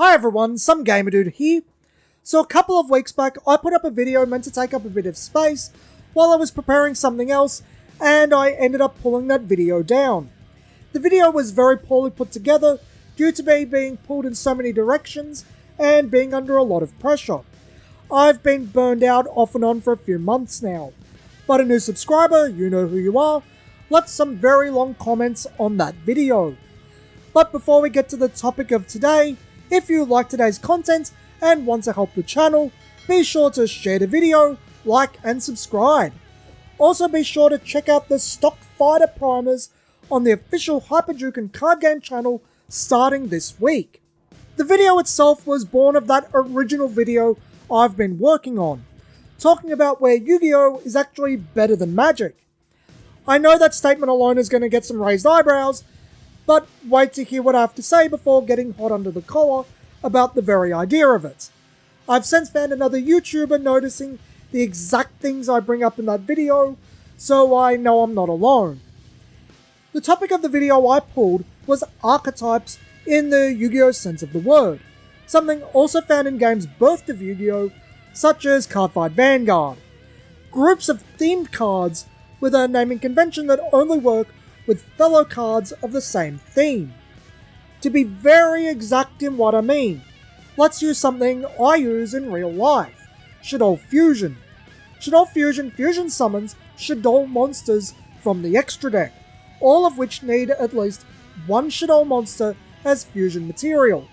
Hi everyone, some gamer dude here. So a couple of weeks back, I put up a video meant to take up a bit of space while I was preparing something else, and I ended up pulling that video down. The video was very poorly put together due to me being pulled in so many directions and being under a lot of pressure. I've been burned out off and on for a few months now, but a new subscriber, you know who you are, left some very long comments on that video. But before we get to the topic of today, if you like today's content and want to help the channel, be sure to share the video, like and subscribe. Also be sure to check out the stock fighter primers on the official Hyperduke card game channel starting this week. The video itself was born of that original video I've been working on, talking about where Yu-Gi-Oh! Is actually better than Magic. I know that statement alone is going to get some raised eyebrows, but wait to hear what I have to say before getting hot under the collar about the very idea of it. I've since found another YouTuber noticing the exact things I bring up in that video, so I know I'm not alone. The topic of the video I pulled was archetypes in the Yu-Gi-Oh! Sense of the word, something also found in games birthed of Yu-Gi-Oh! Such as Cardfight Vanguard. Groups of themed cards with a naming convention that only work with fellow cards of the same theme. To be very exact in what I mean, let's use something I use in real life, Shadow Fusion. Shadow Fusion fusion summons Shadow monsters from the extra deck, all of which need at least one Shadow monster as fusion material,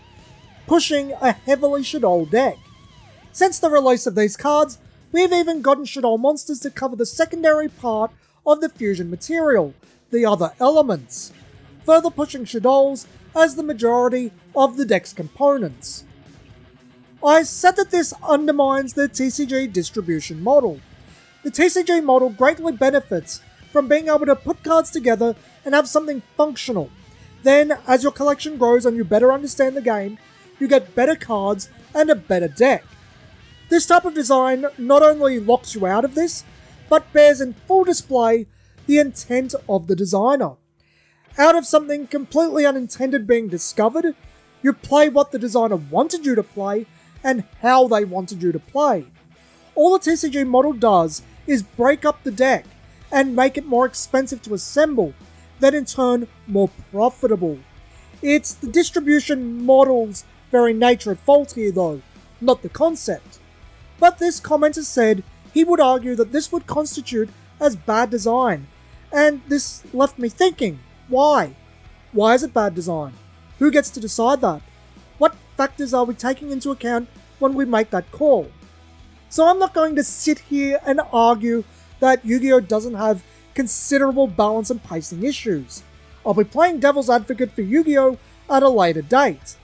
pushing a heavily Shadow deck. Since the release of these cards, we've even gotten Shadow monsters to cover the secondary part of the fusion material, the other elements, further pushing Shadows as the majority of the deck's components. I said that this undermines the TCG distribution model. The TCG model greatly benefits from being able to put cards together and have something functional. Then, as your collection grows and you better understand the game, you get better cards and a better deck. This type of design not only locks you out of this, but bears in full display the intent of the designer. Out of something completely unintended being discovered, you play what the designer wanted you to play and how they wanted you to play. All the TCG model does is break up the deck and make it more expensive to assemble, then in turn more profitable. It's the distribution model's very nature at fault here though, not the concept. But this commenter said he would argue that this would constitute as bad design, and this left me thinking, why? Why is it bad design? Who gets to decide that? What factors are we taking into account when we make that call? So I'm not going to sit here and argue that Yu-Gi-Oh! Doesn't have considerable balance and pacing issues. I'll be playing devil's advocate for Yu-Gi-Oh! At a later date.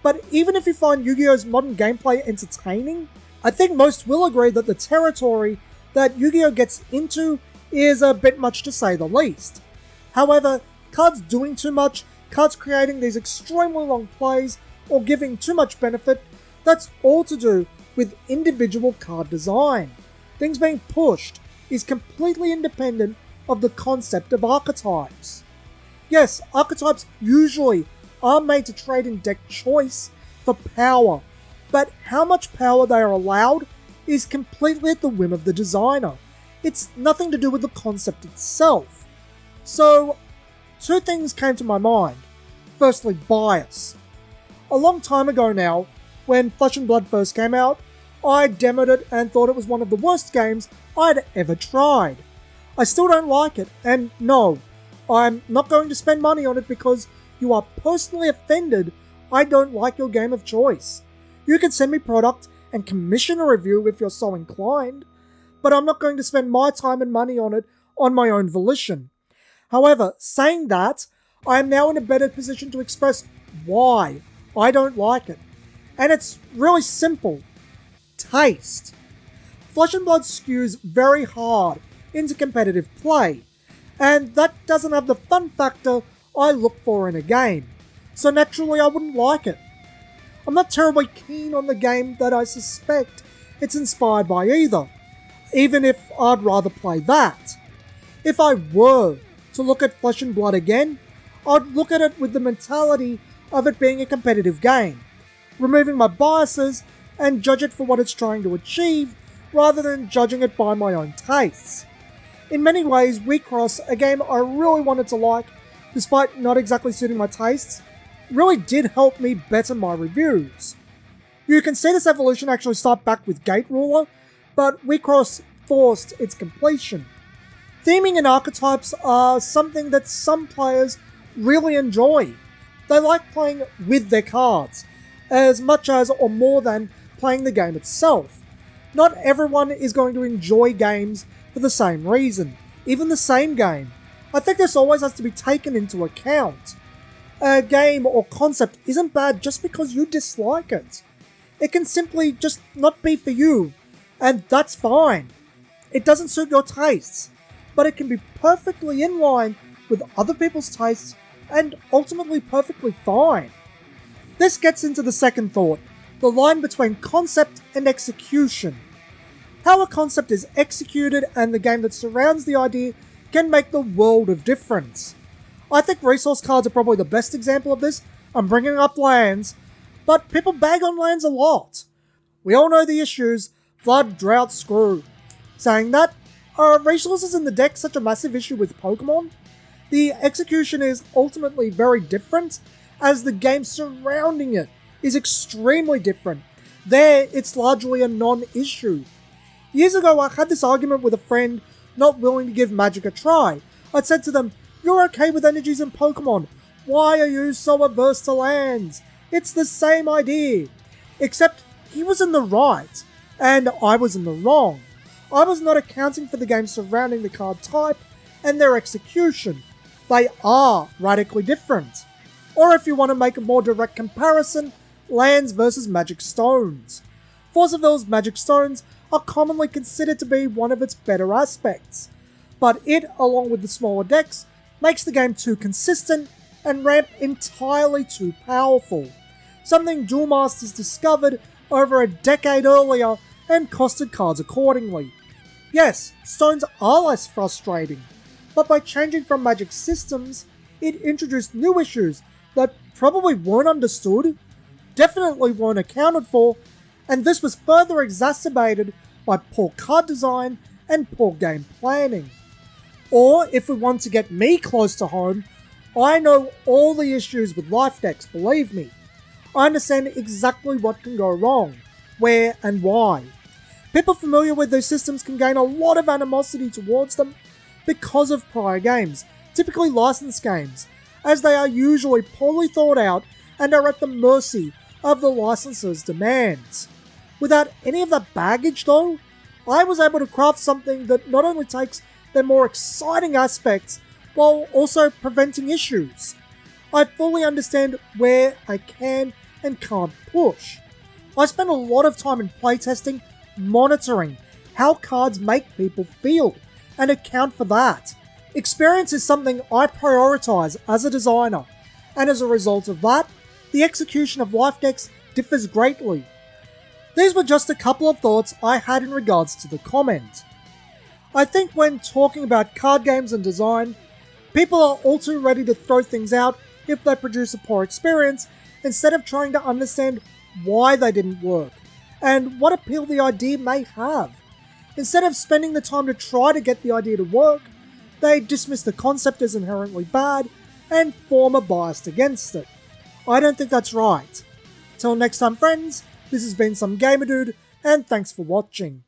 But even if you find Yu-Gi-Oh!'s modern gameplay entertaining, I think most will agree that the territory that Yu-Gi-Oh! Gets into is a bit much to say the least. However, cards doing too much, cards creating these extremely long plays, or giving too much benefit, that's all to do with individual card design. Things being pushed is completely independent of the concept of archetypes. Yes, archetypes usually are made to trade in deck choice for power, but how much power they are allowed is completely at the whim of the designer. It's nothing to do with the concept itself. So, two things came to my mind. Firstly, bias. A long time ago now, when Flesh and Blood first came out, I demoed it and thought it was one of the worst games I'd ever tried. I still don't like it, and no, I'm not going to spend money on it because you are personally offended I don't like your game of choice. You can send me product and commission a review if you're so inclined, but I'm not going to spend my time and money on it on my own volition. However, saying that, I am now in a better position to express why I don't like it. And it's really simple. Taste. Flesh and Blood skews very hard into competitive play, and that doesn't have the fun factor I look for in a game, so naturally I wouldn't like it. I'm not terribly keen on the game that I suspect it's inspired by either, even if I'd rather play that. If I were to look at Flesh and Blood again, I'd look at it with the mentality of it being a competitive game, removing my biases and judge it for what it's trying to achieve, rather than judging it by my own tastes. In many ways, WeCross, a game I really wanted to like, despite not exactly suiting my tastes, really did help me better my reviews. You can see this evolution actually start back with Gate Ruler, but WeCross forced its completion. Theming and archetypes are something that some players really enjoy. They like playing with their cards, as much as or more than playing the game itself. Not everyone is going to enjoy games for the same reason, even the same game. I think this always has to be taken into account. A game or concept isn't bad just because you dislike it. It can simply just not be for you, and that's fine. It doesn't suit your tastes, but it can be perfectly in line with other people's tastes and ultimately perfectly fine. This gets into the second thought, the line between concept and execution. How a concept is executed and the game that surrounds the idea can make the world of difference. I think resource cards are probably the best example of this. I'm bringing up lands, but people bag on lands a lot. We all know the issues, flood, drought, screw. Saying that, are resources in the deck such a massive issue with Pokemon? The execution is ultimately very different, as the game surrounding it is extremely different. There, it's largely a non-issue. Years ago, I had this argument with a friend not willing to give Magic a try. I said to them, "You're okay with energies in Pokemon. Why are you so averse to lands? It's the same idea." Except he was in the right, and I was in the wrong. I was not accounting for the game surrounding the card type and their execution. They are radically different. Or if you want to make a more direct comparison, lands versus Magic Stones. Force of Will's Magic Stones are commonly considered to be one of its better aspects, but it, along with the smaller decks, makes the game too consistent and ramp entirely too powerful, something Duel Masters discovered over a decade earlier and costed cards accordingly. Yes, stones are less frustrating, but by changing from Magic systems, it introduced new issues that probably weren't understood, definitely weren't accounted for, and this was further exacerbated by poor card design and poor game planning. Or, if we want to get me close to home, I know all the issues with life decks, believe me. I understand exactly what can go wrong, where and why. People familiar with those systems can gain a lot of animosity towards them because of prior games, typically licensed games, as they are usually poorly thought out and are at the mercy of the licenser's demands. Without any of that baggage though, I was able to craft something that not only takes their more exciting aspects while also preventing issues. I fully understand where I can and can't push. I spend a lot of time in playtesting monitoring how cards make people feel and account for that. Experience is something I prioritize as a designer, and as a result of that, the execution of life decks differs greatly. These were just a couple of thoughts I had in regards to the comment. I think when talking about card games and design, people are all too ready to throw things out if they produce a poor experience, instead of trying to understand why they didn't work, and what appeal the idea may have. Instead of spending the time to try to get the idea to work, they dismiss the concept as inherently bad and form a bias against it. I don't think that's right. Till next time friends, this has been Some Gamer Dude, and thanks for watching.